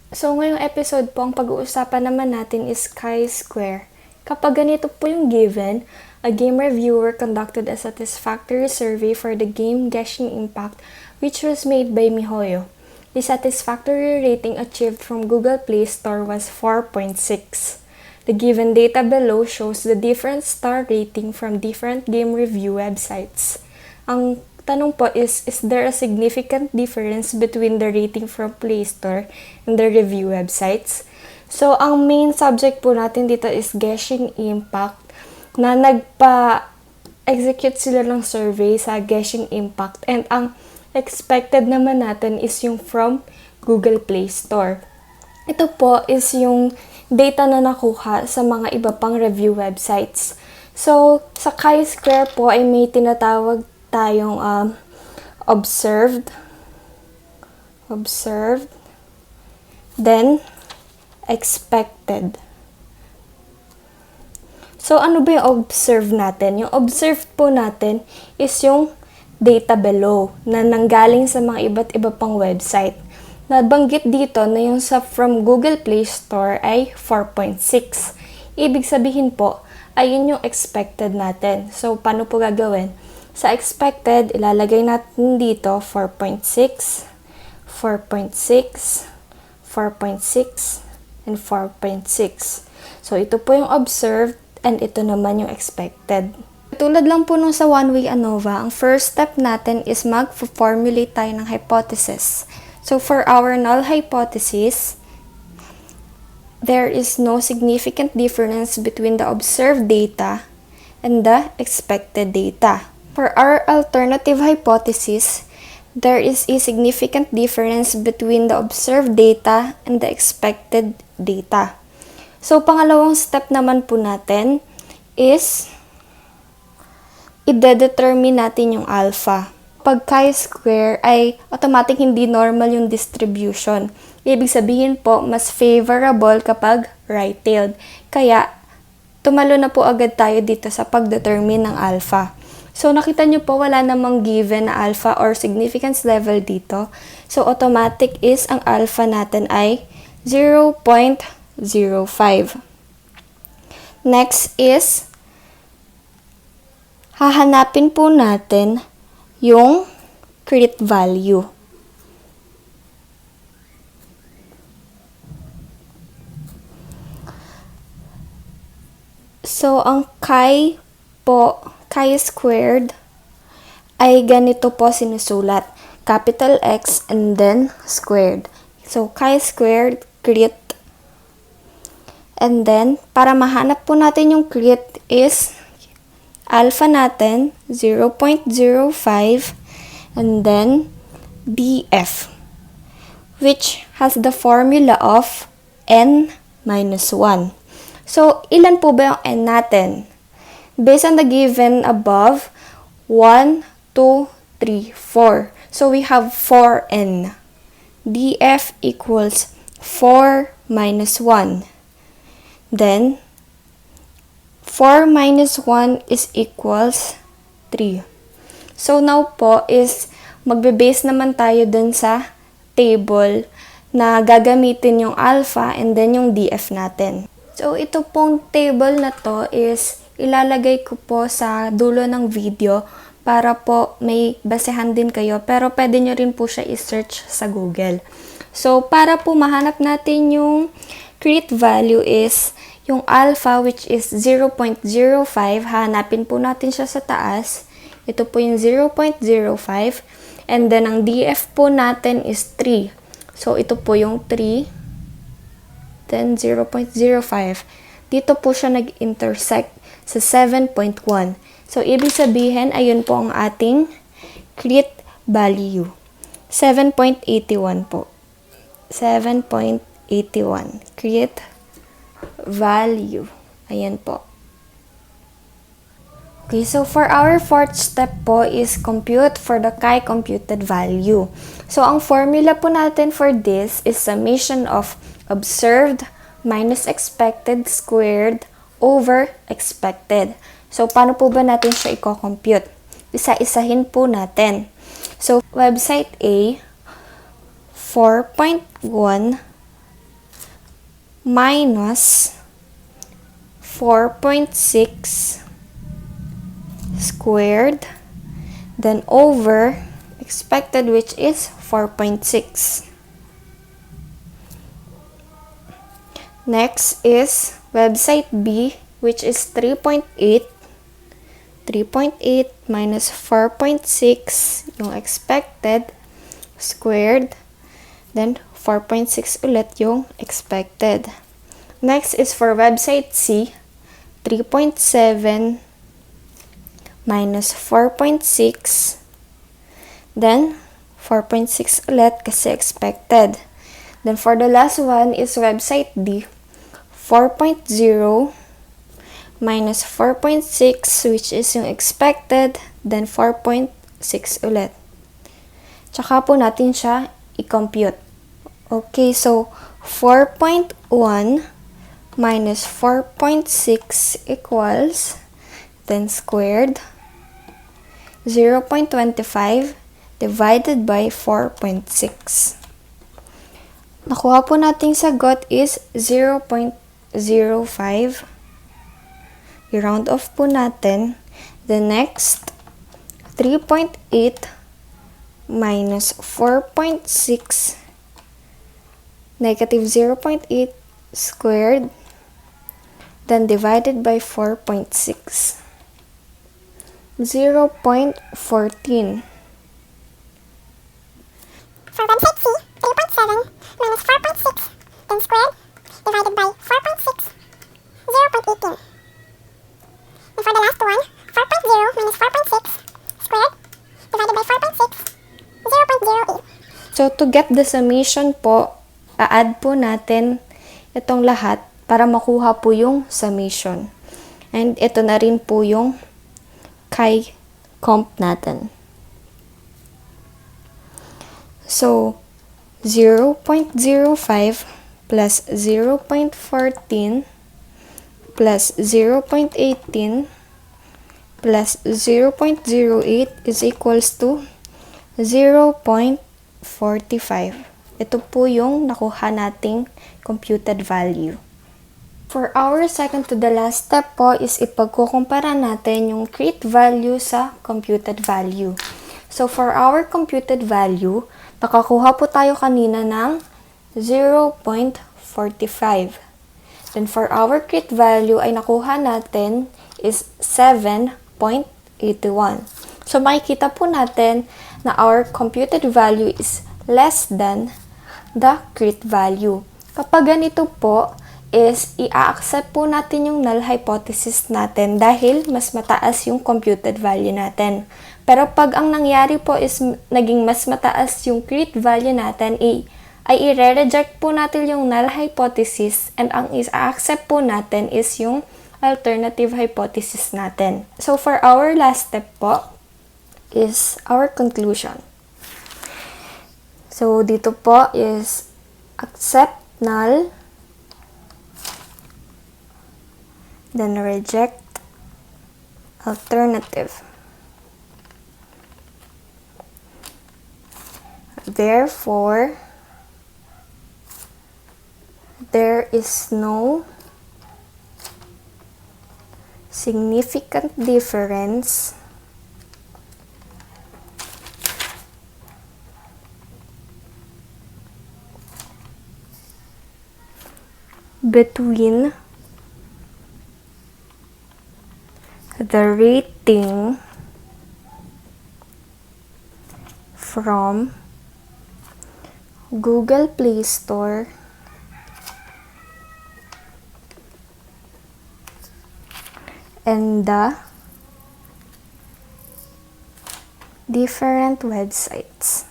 So, ngayong episode po, ang pag-uusapan naman natin is chi-square. Kapag ganito po yung given, a game reviewer conducted a satisfactory survey for the game Guessing Impact, which was made by MiHoYo. The satisfactory rating achieved from Google Play Store was 4.6. The given data below shows the different star rating from different game review websites. Ang tanong po is there a significant difference between the rating from Play Store and the review websites? So, ang main subject po natin dito is Guessing Impact na nagpa-execute sila ng survey sa Guessing Impact and ang expected naman natin is yung from Google Play Store. Ito po is yung data na nakuha sa mga iba pang review websites. So, sa chi-square po ay may tinatawag tayong observed, then expected. So, ano ba yung observe natin? Yung observed po natin is yung data below na nanggaling sa mga iba't iba pang website. Nabanggit dito na yung sa from Google Play Store ay 4.6. Ibig sabihin po, ayun yung expected natin. So, paano po gagawin? Sa expected, ilalagay natin dito 4.6, 4.6, 4.6, and 4.6. So, ito po yung observed and ito naman yung expected. Tulad lang po nung sa one-way ANOVA, ang first step natin is mag-formulate tayo ng hypothesis. So, for our null hypothesis, there is no significant difference between the observed data and the expected data. For our alternative hypothesis, there is a significant difference between the observed data and the expected data. So, pangalawang step naman po natin is i-determine natin yung alpha. Pag chi-square ay automatic hindi normal yung distribution. Ibig sabihin po, mas favorable kapag right-tailed. Kaya, tumalo na po agad tayo dito sa pag-determine ng alpha. So, nakita nyo po wala namang given na alpha or significance level dito. So, automatic is ang alpha natin ay 0.05. Next is, hahanapin po natin yung crit value. So, ang chi-squared ay ganito po sinusulat. Capital X and then squared. So, chi-squared, crit. And then, para mahanap po natin yung crit is alpha natin, 0.05, and then df, which has the formula of n minus 1. So, ilan po ba yung n natin? Based on the given above, 1, 2, 3, 4. So, we have 4n. df equals 4 minus 1. Then, 4 minus 1 is equals 3. So, now po is magbe-base naman tayo dun sa table na gagamitin yung alpha and then yung df natin. So, ito pong table na to is ilalagay ko po sa dulo ng video para po may basehan din kayo. Pero pwede nyo rin po siya i-search sa Google. So, para po mahanap natin yung crit value is yung alpha which is 0.05, hanapin po natin siya sa taas. Ito po yung 0.05. And then, ang df po natin is 3. So, ito po yung 3. Then, 0.05. Dito po siya nag-intersect sa 7.1. So, ibig sabihin, ayun po ang ating crit value. 7.81 po. 7.81. Crit value. Ayan po. Okay, so for our fourth step po is compute for the chi-computed value. So, ang formula po natin for this is summation of observed minus expected squared over expected. So, paano po ba natin siya i-compute? Isa-isahin po natin. So, website A, 4.1 minus 4.6 squared, then over expected, which is 4.6. Next is website B, which is 3.8. 3.8 minus 4.6, yung expected, squared, then 4.6 ulit yung expected. Next is for website C, 3.7 minus 4.6, then 4.6 ulit kasi expected. Then for the last one is website D, 4.0 minus 4.6, which is yung expected, then 4.6 ulit. Tsaka po natin siya i-compute. Okay, so 4.1 minus 4.6 equals, then squared, 0.25 divided by 4.6. Nakuha po nating sagot is 0.05. I-round off po natin. The next, 3.8 minus 4.6, negative 0.8 squared, then divided by 4.6. 0.14. For website C, 3.7 minus 4.6, then squared, divided by 4.6, 0.18. And for the last one, 4.0 minus 4.6, squared, divided by 4.6, 0.08. So, to get the summation po, a-add po natin itong lahat para makuha po yung summation. And ito na rin po yung kay comp natin. So, 0.05 plus 0.14 plus 0.18 plus 0.08 is equals to 0.45. Ito po yung nakuha nating computed value. For our second to the last step po is ipagkukumpara natin yung create value sa computed value. So for our computed value, nakakuha po tayo kanina ng 0.45. Then for our create value ay nakuha natin is 7.81. So makikita po natin na our computed value is less than the create value. Kapag ganito po, is i-accept po natin yung null hypothesis natin dahil mas mataas yung computed value natin. Pero pag ang nangyari po is naging mas mataas yung create value natin, ay i-reject po natin yung null hypothesis and ang i-accept po natin is yung alternative hypothesis natin. So for our last step po is our conclusion. So dito po is accept null, then reject alternative. Therefore, there is no significant difference between the rating from Google Play Store and the different websites.